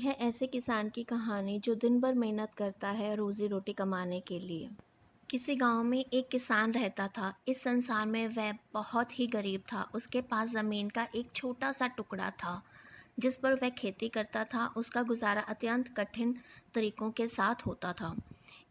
है ऐसे किसान की कहानी जो दिन भर मेहनत करता है रोजी रोटी कमाने के लिए। किसी गांव में एक किसान रहता था। इस संसार में वह बहुत ही गरीब था। उसके पास जमीन का एक छोटा सा टुकड़ा था जिस पर वह खेती करता था। उसका गुजारा अत्यंत कठिन तरीकों के साथ होता था।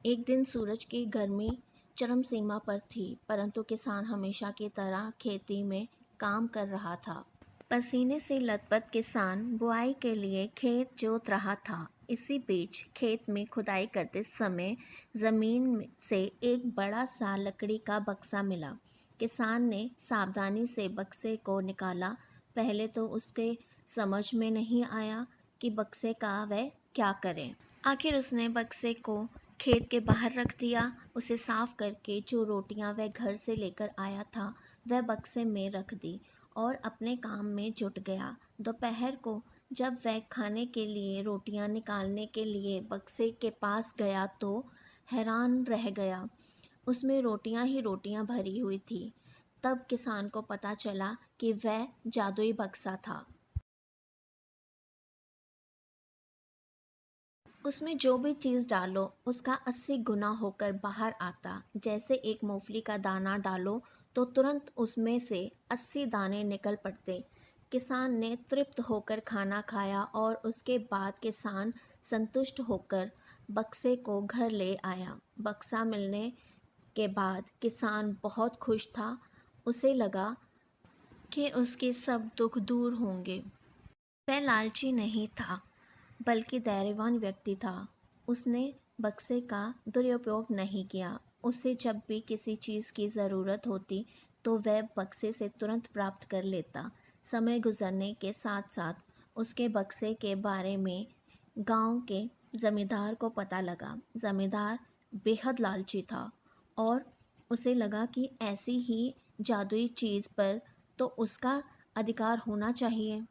एक दिन सूरज की गर्मी चरम सीमा पर थी, परंतु किसान हमेशा की तरह खेती में काम कर रहा था। पसीने से लथपथ किसान बुआई के लिए खेत जोत रहा था। इसी बीच खेत में खुदाई करते समय से एक बड़ा सा लकड़ी का बक्सा मिला। किसान ने सावधानी से बक्से को निकाला। पहले तो उसके समझ में नहीं आया कि बक्से का वह क्या करे। आखिर उसने बक्से को खेत के बाहर रख दिया। उसे साफ करके जो रोटियां वह घर से लेकर आया था वह बक्से में रख दी और अपने काम में जुट गया। दोपहर को जब वह खाने के लिए रोटियां निकालने के लिए बक्से के पास गया तो हैरान रह गया। उसमें रोटियां ही रोटियां भरी हुई थी। तब किसान को पता चला कि वह जादुई बक्सा था। उसमें जो भी चीज़ डालो उसका 80 गुना होकर बाहर आता। जैसे एक मूंगफली का दाना डालो तो तुरंत उसमें से 80 दाने निकल पड़ते। किसान ने तृप्त होकर खाना खाया और उसके बाद किसान संतुष्ट होकर बक्से को घर ले आया। बक्सा मिलने के बाद किसान बहुत खुश था। उसे लगा कि उसके सब दुख दूर होंगे। वह लालची नहीं था बल्कि धैर्यवान व्यक्ति था। उसने बक्से का दुरुपयोग नहीं किया। उसे जब भी किसी चीज़ की ज़रूरत होती तो वह बक्से से तुरंत प्राप्त कर लेता। समय गुजरने के साथ साथ उसके बक्से के बारे में गांव के ज़मींदार को पता लगा। ज़मींदार बेहद लालची था और उसे लगा कि ऐसी ही जादुई चीज़ पर तो उसका अधिकार होना चाहिए।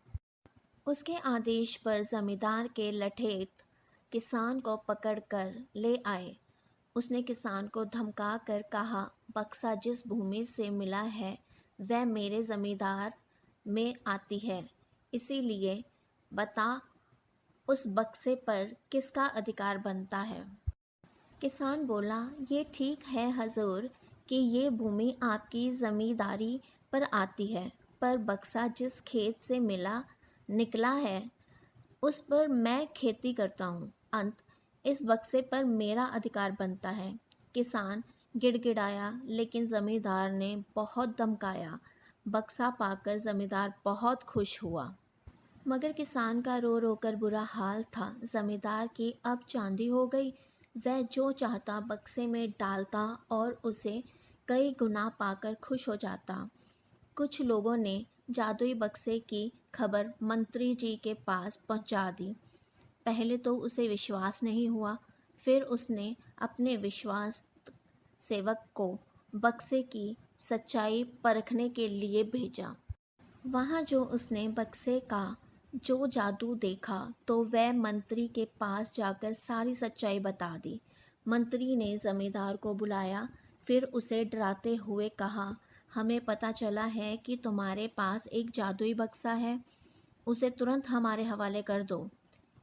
उसके आदेश पर जमींदार के लठेत किसान को पकड़कर ले आए। उसने किसान को धमका कर कहा, बक्सा जिस भूमि से मिला है वह मेरे जमींदार में आती है, इसीलिए बता उस बक्से पर किसका अधिकार बनता है। किसान बोला, ये ठीक है हजूर कि ये भूमि आपकी जमींदारी पर आती है, पर बक्सा जिस खेत से निकला है उस पर मैं खेती करता हूँ। इस बक्से पर मेरा अधिकार बनता है। किसान गिड़गिड़ाया लेकिन जमींदार ने बहुत धमकाया। बक्सा पाकर जमींदार बहुत खुश हुआ, मगर किसान का रो रो कर बुरा हाल था। जमींदार की अब चांदी हो गई। वह जो चाहता बक्से में डालता और उसे कई गुना पाकर खुश हो जाता। कुछ लोगों ने जादुई बक्से की खबर मंत्री जी के पास पहुंचा दी। पहले तो उसे विश्वास नहीं हुआ, फिर उसने अपने विश्वास सेवक को बक्से की सच्चाई परखने के लिए भेजा। वहाँ जो उसने बक्से का जो जादू देखा तो वह मंत्री के पास जाकर सारी सच्चाई बता दी। मंत्री ने जमींदार को बुलाया, फिर उसे डराते हुए कहा, हमें पता चला है कि तुम्हारे पास एक जादुई बक्सा है, उसे तुरंत हमारे हवाले कर दो।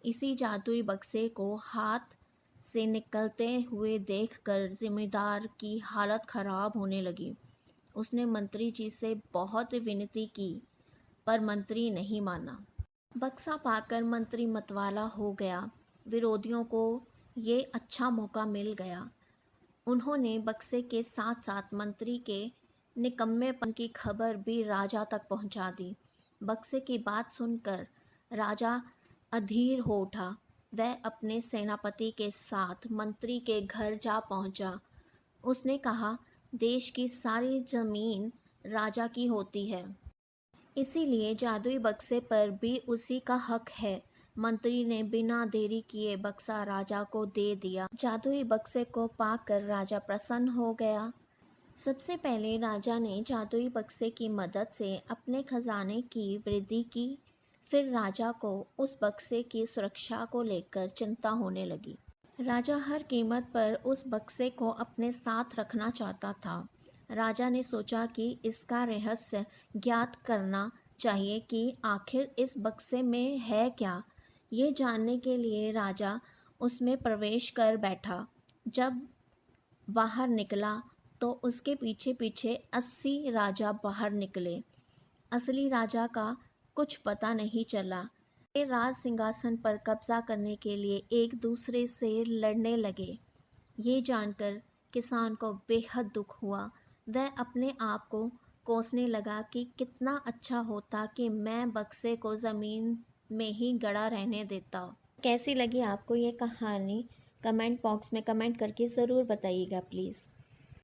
इसी जादुई बक्से को हाथ से निकलते हुए देखकर जिम्मेदार की हालत खराब होने लगी। उसने मंत्री जी से बहुत विनती की, पर मंत्री नहीं माना। बक्सा पाकर मंत्री मतवाला हो गया। विरोधियों को ये अच्छा मौका मिल गया। उन्होंने बक्से के साथ साथ मंत्री के निकम्मेपन की खबर भी राजा तक पहुंचा दी। बक्से की बात सुनकर राजा अधीर हो उठा। वह अपने सेनापति के साथ मंत्री के घर जा पहुंचा। उसने कहा, देश की सारी जमीन राजा की होती है, इसीलिए जादुई बक्से पर भी उसी का हक है। मंत्री ने बिना देरी किए बक्सा राजा को दे दिया। जादुई बक्से को पाकर राजा प्रसन्न हो गया। सबसे पहले राजा ने जादुई बक्से की मदद से अपने खजाने की वृद्धि की। फिर राजा को उस बक्से की सुरक्षा को लेकर चिंता होने लगी। राजा हर कीमत पर उस बक्से को अपने साथ रखना चाहता था। राजा ने सोचा कि इसका रहस्य ज्ञात करना चाहिए कि आखिर इस बक्से में है क्या। ये जानने के लिए राजा उसमें प्रवेश कर बैठा। जब बाहर निकला तो उसके पीछे पीछे 80 राजा बाहर निकले। असली राजा का कुछ पता नहीं चला। वे राज सिंहासन पर कब्जा करने के लिए एक दूसरे से लड़ने लगे। ये जानकर किसान को बेहद दुख हुआ। वह अपने आप को कोसने लगा कि कितना अच्छा होता कि मैं बक्से को ज़मीन में ही गड़ा रहने देता। कैसी लगी आपको ये कहानी? कमेंट बॉक्स में कमेंट करके ज़रूर बताइएगा प्लीज़।